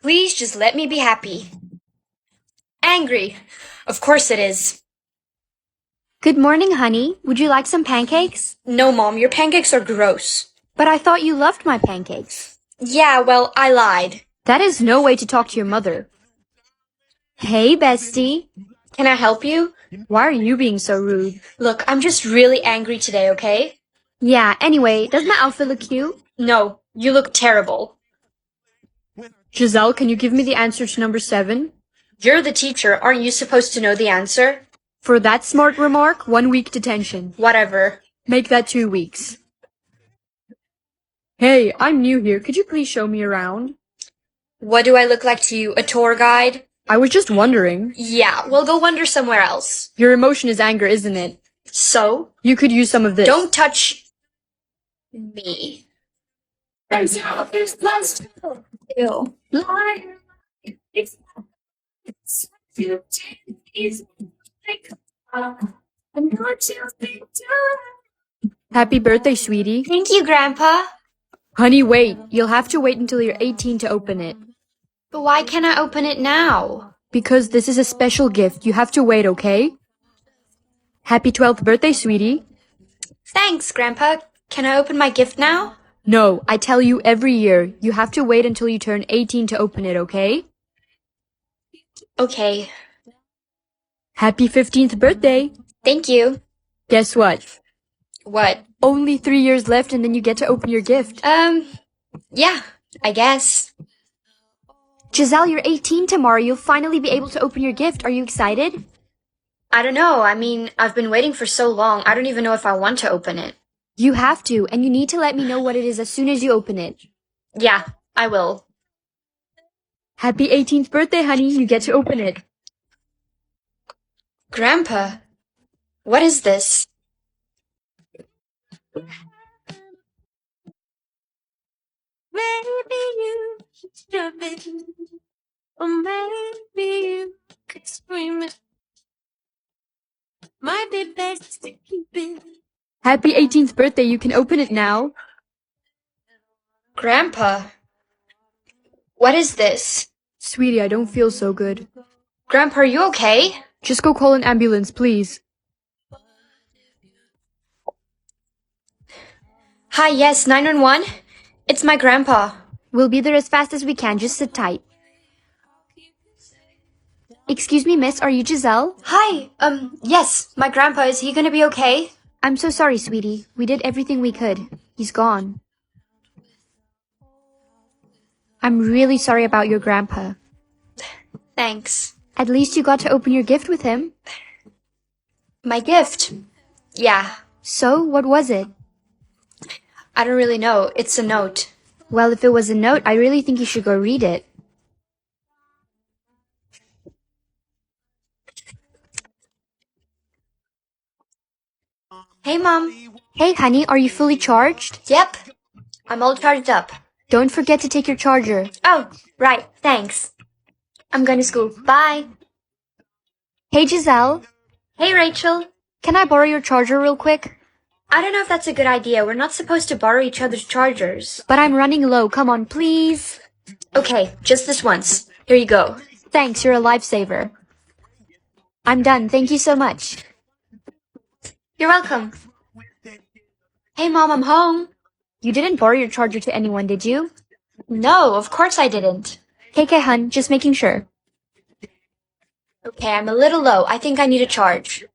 Please just let me be happy. Angry. Of course it is. Good morning, honey. Would you like some pancakes? No, Mom, your pancakes are gross. But I thought you loved my pancakes. Yeah, well, I lied. That is no way to talk to your mother. Hey, bestie. Can I help you? Why are you being so rude? Look, I'm just really angry today, okay? Yeah, anyway, does my outfit look cute? No, you look terrible. Giselle, can you give me the answer to number 7? You're the teacher. Aren't you supposed to know the answer? For that smart remark, 1 week detention. Whatever. Make that 2 weeks. Hey, I'm new here. Could you please show me around? What do I look like to you, a tour guide? I was just wondering. Yeah, well, go wander somewhere else. Your emotion is anger, isn't it? So? You could use some of this. Don't touch me. Ew. Happy birthday, sweetie. Thank you, Grandpa. Honey, wait. You'll have to wait until you're 18 to open it. But why can't I open it now? Because this is a special gift. You have to wait, okay? Happy 12th birthday, sweetie. Thanks, Grandpa. Can I open my gift now? No, I tell you every year. You have to wait until you turn 18 to open it, okay? Okay. Happy 15th birthday. Thank you. Guess what? What? Only 3 years left and then you get to open your gift. Yeah, I guess. Giselle, you're 18 tomorrow. You'll finally be able to open your gift. Are you excited? I don't know. I mean, I've been waiting for so long. I don't even know if I want to open it. You have to, and you need to let me know what it is as soon as you open it. Yeah, I will. Happy 18th birthday, honey. You get to open it. Grandpa, what is this? Maybe you should jump in, or maybe you could scream it. Might be best to keep it. Happy 18th birthday. You can open it now. Grandpa, what is this? Sweetie, I don't feel so good. Grandpa, are you okay? Just go call an ambulance, please. Hi, yes, 911? It's my grandpa. We'll be there as fast as we can. Just sit tight. Excuse me, miss. Are you Giselle? Hi, yes, my grandpa. Is he gonna be okay? I'm so sorry, sweetie. We did everything we could. He's gone. I'm really sorry about your grandpa. Thanks. At least you got to open your gift with him. My gift? Yeah. So, what was it? I don't really know. It's a note. Well, if it was a note, I really think you should go read it. Hey, Mom. Hey, honey, are you fully charged? Yep. I'm all charged up. Don't forget to take your charger. Oh, right. Thanks. I'm going to school. Bye. Hey, Giselle. Hey, Rachel. Can I borrow your charger real quick? I don't know if that's a good idea. We're not supposed to borrow each other's chargers. But I'm running low. Come on, please. Okay, just this once. Here you go. Thanks, you're a lifesaver. I'm done. Thank you so much. You're welcome. Hey, Mom, I'm home. You didn't borrow your charger to anyone, did you? No, of course I didn't. Okay, hun, just making sure. Okay, I'm a little low. I think I need a charge.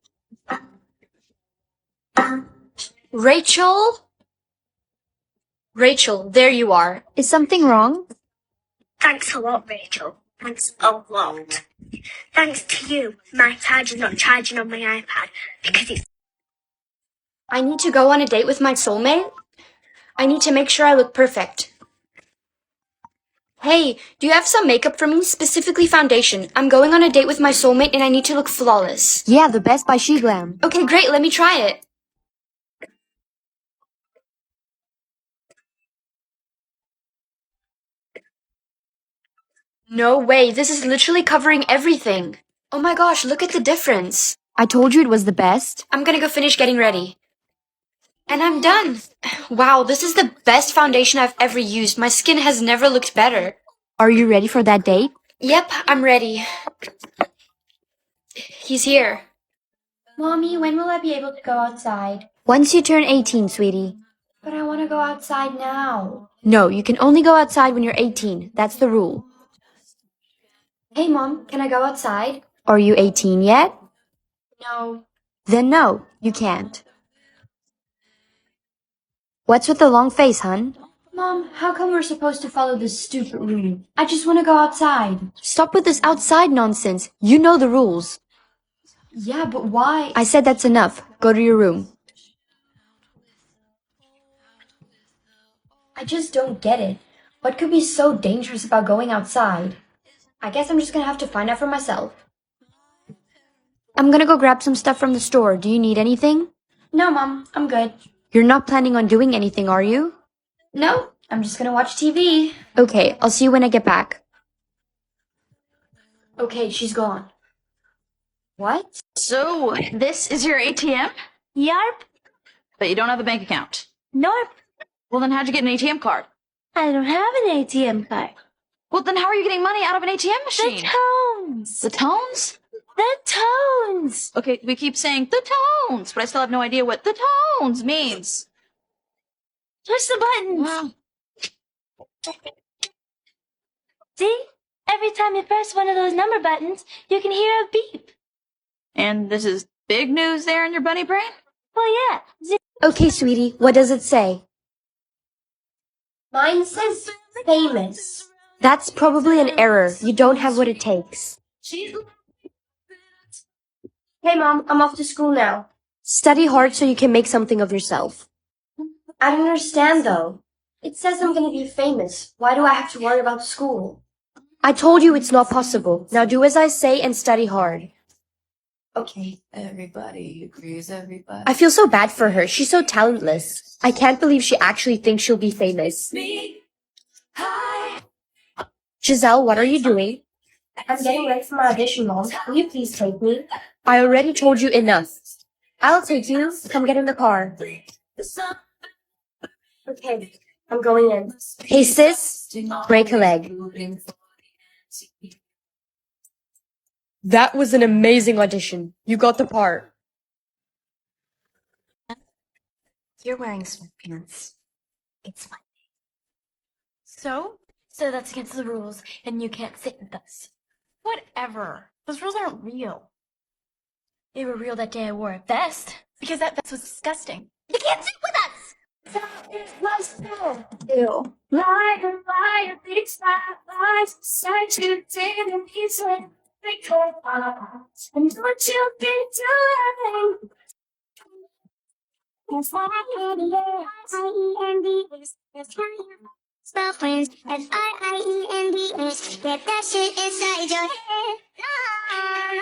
Rachel? Rachel, there you are. Is something wrong? Thanks a lot, Rachel. Thanks a lot. Thanks to you, my charger's not charging on my iPad because it's... I need to go on a date with my soulmate. I need to make sure I look perfect. Hey, do you have some makeup for me, specifically foundation? I'm going on a date with my soulmate and I need to look flawless. Yeah, the best by SheGlam. Okay, great, let me try it. No way, this is literally covering everything. Oh my gosh, look at the difference. I told you it was the best. I'm gonna go finish getting ready. And I'm done. Wow, this is the best foundation I've ever used. My skin has never looked better. Are you ready for that date? Yep, I'm ready. He's here. Mommy, when will I be able to go outside? Once you turn 18, sweetie. But I want to go outside now. No, you can only go outside when you're 18. That's the rule. Hey, Mom, can I go outside? Are you 18 yet? No. Then no, you can't. What's with the long face, hun? Mom, how come we're supposed to follow this stupid rule? I just want to go outside. Stop with this outside nonsense. You know the rules. Yeah, but why? I said that's enough. Go to your room. I just don't get it. What could be so dangerous about going outside? I guess I'm just gonna have to find out for myself. I'm gonna go grab some stuff from the store. Do you need anything? No, Mom, I'm good. You're not planning on doing anything, are you? No, I'm just gonna watch TV. Okay, I'll see you when I get back. Okay, she's gone. What? So, this is your ATM? Yarp, But you don't have a bank account. norp. Well, then how'd you get an ATM card? I don't have an ATM card. Well, then how are you getting money out of an ATM machine? The tones. The tones? The tones. Okay, we keep saying the tones, but I still have no idea what the tones means. Push the buttons. Wow. See? Every time you press one of those number buttons, you can hear a beep. And this is big news there in your bunny brain? Well, yeah. Okay, sweetie, what does it say? Mine says famous. That's probably an error. You don't have what it takes. Hey, Mom, I'm off to school now. Study hard so you can make something of yourself. I don't understand, though. It says I'm gonna be famous. Why do I have to worry about school? I told you it's not possible. Now do as I say and study hard. Okay. Everybody agrees, everybody. I feel so bad for her. She's so talentless. I can't believe she actually thinks she'll be famous. Giselle, what are you doing? I'm getting ready for my audition, Mom. Will you please take me? I already told you enough. I'll take you. Come get in the car. Okay, I'm going in. Hey, sis, break a leg. That was an amazing audition. You got the part. You're wearing sweatpants. It's fine. So? So that's against the rules, and you can't sit with us. Whatever. Those rules aren't real. They were real that day I wore a vest, because that vest was disgusting. You can't sit with us! Ew. Liar, liar, big spotlight, such a damn piece of big hearts. And what you been doing? That's why I hate it. S-I-E-N-D-S. Spell friends. S-I-I-E-N-D-S. Get that shit inside your head. Yeah.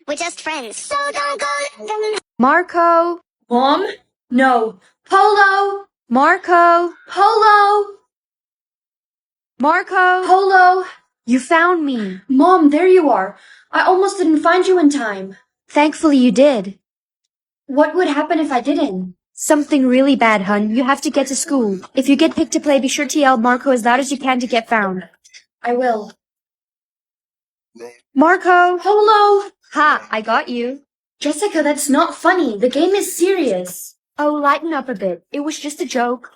We're just friends, so don't go. Marco! Mom? No. Polo! Marco! Polo! Marco! Polo! You found me. Mom, there you are. I almost didn't find you in time. Thankfully you did. What would happen if I didn't? Something really bad, hun. You have to get to school. If you get picked to play, be sure to yell Marco as loud as you can to get found. I will. Marco! Polo! Ha! I got you. Jessica, that's not funny. The game is serious. Oh, lighten up a bit. It was just a joke.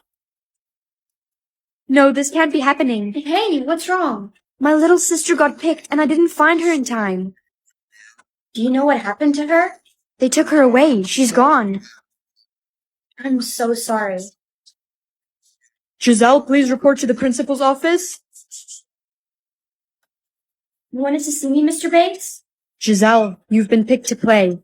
No, this can't be happening. Hey, what's wrong? My little sister got picked and I didn't find her in time. Do you know what happened to her? They took her away. She's gone. I'm so sorry. Giselle, please report to the principal's office. You wanted to see me, Mr. Bates? Giselle, you've been picked to play.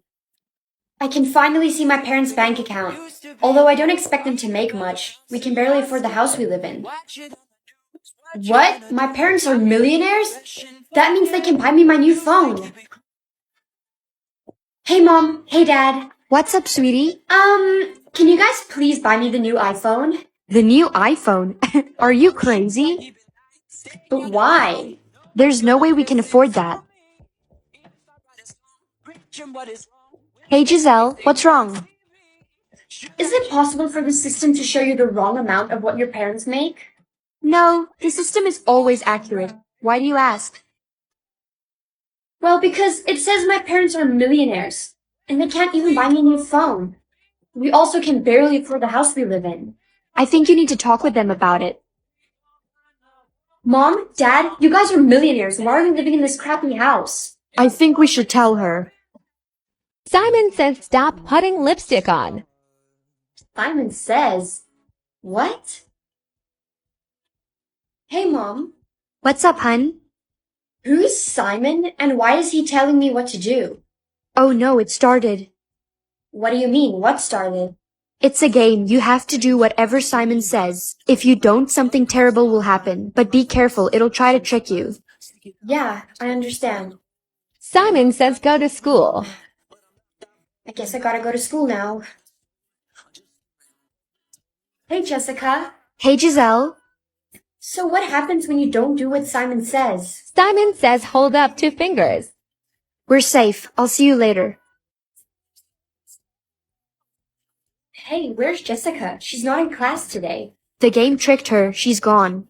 I can finally see my parents' bank account. Although I don't expect them to make much. We can barely afford the house we live in. What? My parents are millionaires? That means they can buy me my new phone. Hey, Mom. Hey, Dad. What's up, sweetie? Can you guys please buy me the new iPhone? The new iPhone? Are you crazy? But why? There's no way we can afford that. Hey, Giselle, what's wrong? Is it possible for the system to show you the wrong amount of what your parents make? No, the system is always accurate. Why do you ask? Well, because it says my parents are millionaires, and they can't even buy me a new phone. We also can barely afford the house we live in. I think you need to talk with them about it. Mom, Dad, you guys are millionaires. Why are you living in this crappy house? I think we should tell her. Simon says stop putting lipstick on. Simon says, what? Hey, Mom. What's up, hun? Who's Simon, and why is he telling me what to do? Oh no, it started. What do you mean? What started? It's a game. You have to do whatever Simon says. If you don't, something terrible will happen. But be careful, it'll try to trick you. Yeah, I understand. Simon says go to school. I guess I gotta go to school now. Hey, Jessica. Hey, Giselle. So what happens when you don't do what Simon says? Simon says hold up 2 fingers. We're safe. I'll see you later. Hey, where's Jessica? She's not in class today. The game tricked her. She's gone.